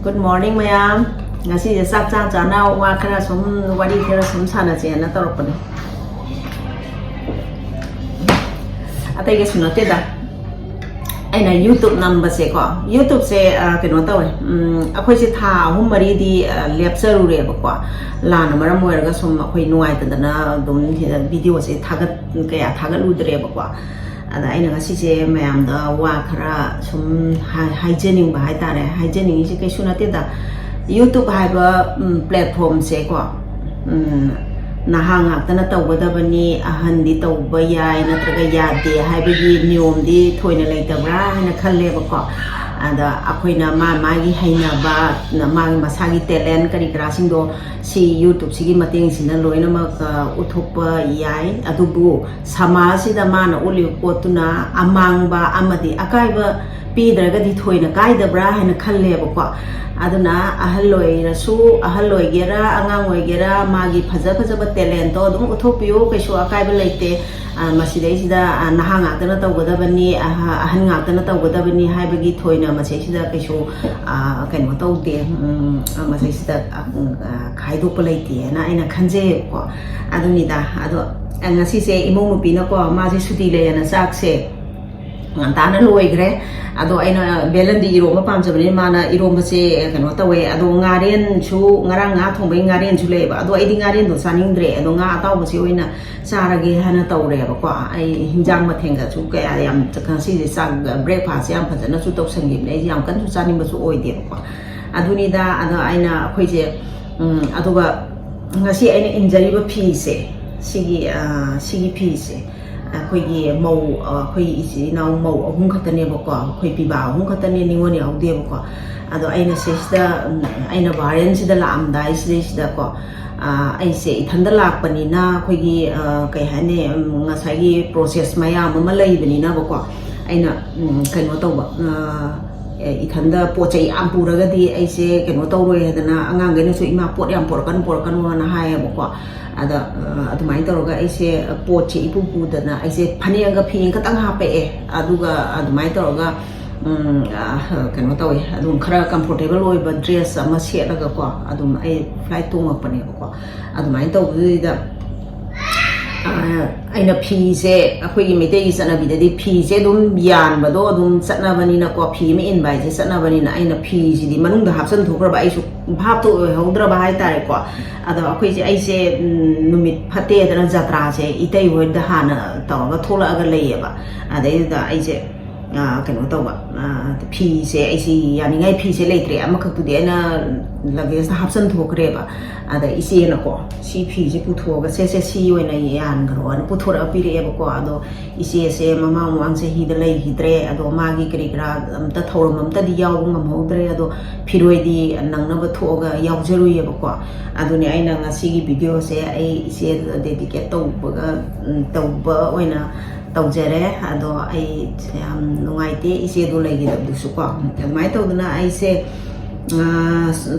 Good morning, ma'am. Ngasi je sak chang chana wa khara sum wari khara sum sana che na tor pone. Atai ge sunate da. Aina YouTube number se ko. YouTube se keno tawe. Akhoi se tha ahum mari di lecture ru re ba ko. La na maram moir ga sum akhoi nuai ta na dum video se thagat kaya thagat lu dre ba ko. Ada aina ngasi je ma'am da wa khara sum hygienic ba hai tare. Hygienic se ke sunate da. YouTube hai ba platform se ko. Nahang tana tawgadabani ahan di tawba yai natraga yade haibagi niyom di thoina leitabra haina khalle ba ko ada akoina magi haina ba na magi masagi talent kari krasing do si YouTube sigi mateng sina loina ma uthopa yai adubu samasi da mana uli potuna amang ba amadi akai ba pidraga di thoina kaidabra haina khalle ba ko aduna ahaloi rasu ahaloi gera angang oi gera magi phaja ba talent to dum uthopiyo kaisu akai ba leite masidai sida nahanga tana tawgadabani ahan nga tana tawgadabani haibagi thoina masai sida kaisu kaino tawde masai sida khaidok leite na aina khanje ko aduni da ado ngasi se imong nupi na ko ma se suti le na sak se tana loigre ado aina belandi iroma pamjabani mana iroma se kano tawe ado ngaren chu ngarang nga thongbai ngaren chu leba ado aidi ngaren do saningdre ado nga ataw basi oina sarage hana tawre ba ko ai hinjang ma thenga chu ka yam chakhan si sak breakfast yam phajana chu tok sangi ne yam kan chu saning ba chu oide ba ko aduni da ado aina khoi je ado ba ngasi aina injury ba phi se sigi phi se akhoi mau akhoi isi nau mau ahum khatane ba ko akhoi piba ahum khatane ningoni aude ba ko ado aina sesta aina variant sida la amdai sida ko ai se ithanda lakpani na akhoi kai hane ngasai gi process mayam ma leibani na ba ko aina kaino tawba ithanda pochai am puraga di ai se kaino tawroi hadana angang gaina so ima pot yam porkan na hai ba ko ada adumai toroga aise poche ipu dana aise phanianga phi katang hape aduga adumai toroga kano tawe adum khara comfortable oi ba dress ama selaga ko adum ai flight tonga pane ko adumai tawida aina phi se akhoi mete gi sana bidadi phi se dum yan ba do dum satna bani na ko phi me in bai se satna bani na aina phi si di manung da hapsan thokra ba ai su bhap to hodra ba hai tare ko ada akhoi se ai se numit phate da jatra se itai hoi da hana tawa thola aga lei ba adai da ai se kano tawa phi se ai si yani ngai phi se leitre amakhak tu de na lage sa hapsan thokre ba ada isi na ko si phi se puthoga se si oi na yan gro an puthora pire ba ko ado isi se mama wang se hi da lei hidre ado magi kri gra amta thorum amta di yaw ngam hodre ado phiroi di nangna ba thoga yaw jerui ba ko ado ni aina ngasi gi video se ai isi dedicate to ba oina tawjare ado ai nungaite isi do legi da su ko mai tawduna ai se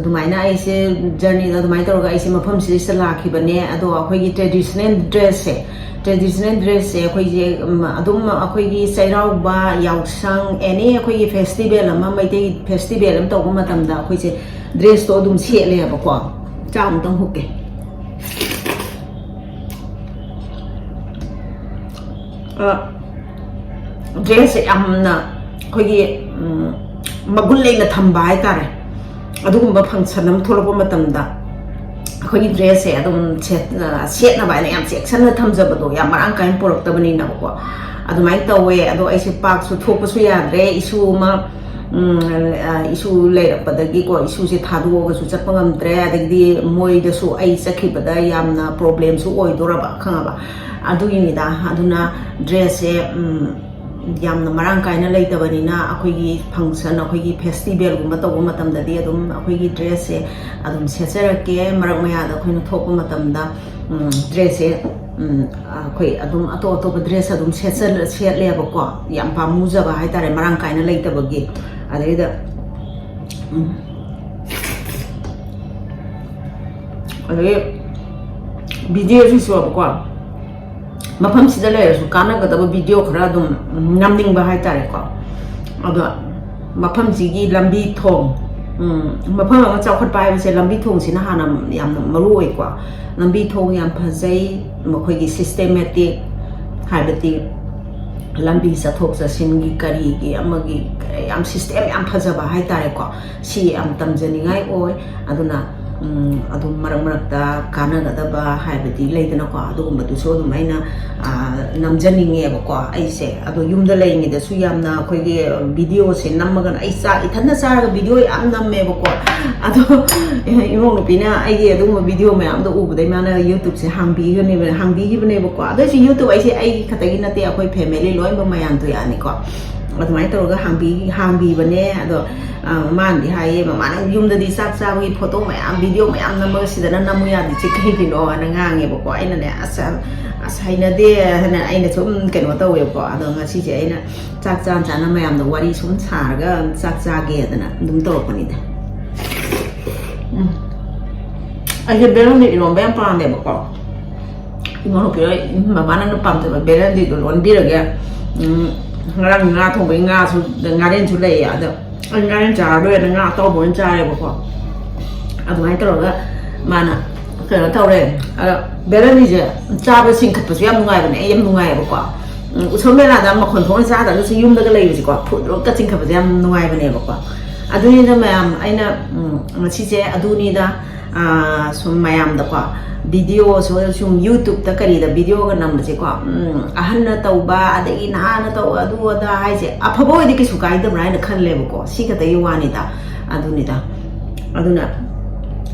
dumaina ai se journey da dumai tawga ai se mafam si se lakhi bane ado akhoi gi traditional dress se akhoi je adum akhoi gi sairau ba yausang any akhoi gi festival ama mai te festival am tawga matam da akhoi se dress to dum se le ba ko cham tang hukke dress amna akhoi magul leina thamba hai tare adugumba function am tholopa matamda akhoi dress se adum set na ba na yam section na thamjabado yam marang kain porok tabani na ko adumai tawe ado ai se pak su thopa su yadre isu ma isu leirakpadagi ko isu se thaduoga su chappa ngamdre adagi moi da su ai sakhibada yamna problem su oidoraba khangaba adugini da aduna dress se yamna marang kaina leitabani na akhoi gi function akhoi gi festival gumba to gumba matam da di adum akhoi gi dress se adum sechara ke marang maya da akhoi na thopa matam da dress se akhoi adum ato dress adum sechar set le ba ko yam pa muja ba hai tare marang kaina leitabagi adai da adai video ji so ba ko mafam sida le su kana ga da video khara dum namning ba hai tare ko ado mafam sigi lambi thong ꯃꯐꯝ ꯑꯃ ꯆꯥꯎꯈꯠꯄ ꯍꯥꯏꯕꯁꯦ ꯂꯝꯕꯤ ꯊꯣꯡꯁꯤꯅ ꯍꯥꯟꯅ ꯌꯥꯝꯅ ꯃꯔꯨ ꯑꯣꯏꯀꯣ ꯂꯝꯕꯤ ꯊꯣꯡ ꯌꯥꯝ ꯐꯖꯩ ꯃꯈꯣꯏꯒꯤ ꯁꯤꯁꯇꯦꯃꯦꯇꯤꯛ ꯍꯥꯏꯕꯗꯤ lambi sathok sasingi karigi amagi yam system yam phajaba haitare si am tamjaningai oi aduna adum marak marakta kanagadaba haibati leidana ko adugumba du so dum aina namjaninge ko aise adu yumda leini da su yamna khoigi video se namagan aisa ithana saraga video yam namme ko adu imong pina ai adum video mayam da ubudai mana youtube se hangbi gi bne ko adu si youtube aise ai khatagi nate akoi family loi ba mayam to yani ko adumai tawga hangbi bane ado man di haye mama yumda di sak sabi photo mayam video mayam namma sidana namuya di chikai bino anangange ko aina ne asaina de hana aina sum keno tawe ko ado ngasi je aina chak chan chana mayam da wari sum sarga chak chage dana dum taw pani da aje belo ni ilom bem pa ne ko imono pira mama na pam de belo di do lon bi rage ngarang nga thong bai nga su ngaren chu lei ya da ngaren cha loi na nga to bon cha ye ko adumai to ga mana ke taw le belo ni je cha ba sing khat pa yam ngai ba ne yam ngai ba ko usome la da ma khon thong sa da su yum da ga lei ji ko phu ro ka sing khat pa yam ngai ba ne ba ko aduni da mayam aina machi je aduni da sum mayam da ko video so sum youtube ta kari da video ga nam je ko ahan na tauba adagi na na taw adu da hai je afabo di ki su kai da brai na khan le ko si ka tai wani da aduni da aduna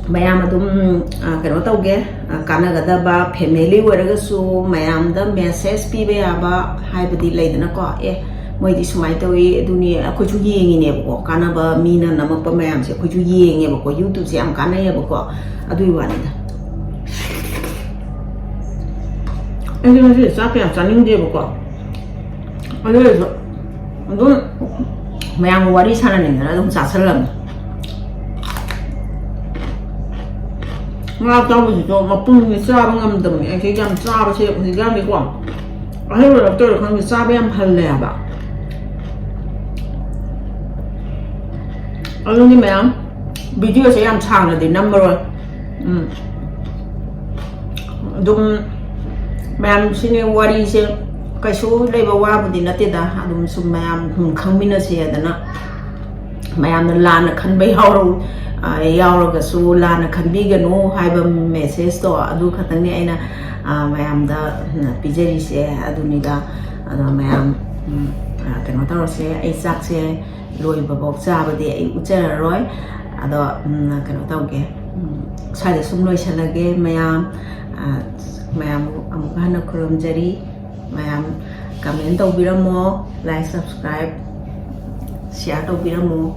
mayam adum kano tauge kana ga da ba family waraga su mayam da message pi be aba hai badi leidana ko moi di sumai tawi aduni aku chu yengi ne ko kana ba mina namak pa mayam se aku chu yengi ba ko youtube se am kana ya ba ko adui wani da ini masih siapa yang saling dia buka ada itu mayam wari sana nih ada dong sasaran nggak tahu sih tuh maupun bisa bangam dem yang kayak jam sab sih jam ni kuang akhirnya dokter kan bisa yang hal ya ba lalu ni mayam video saya yang chang di number dum mayam sini wari se kaisu leba wabudi nate da adum sum mayam khangmina se adana mayam na lana khanbai hawro yawraga su lana khanbi ganu haiba message to adu khatang ni aina mayam da pijeri se aduni da mayam kano taro se ai sak se loi babok chabade ai uchara roi ado kano tawge sare sum loi salage mayam mayam amuka hana kurum jari mayam comment tawbiramo like subscribe share tawbiramo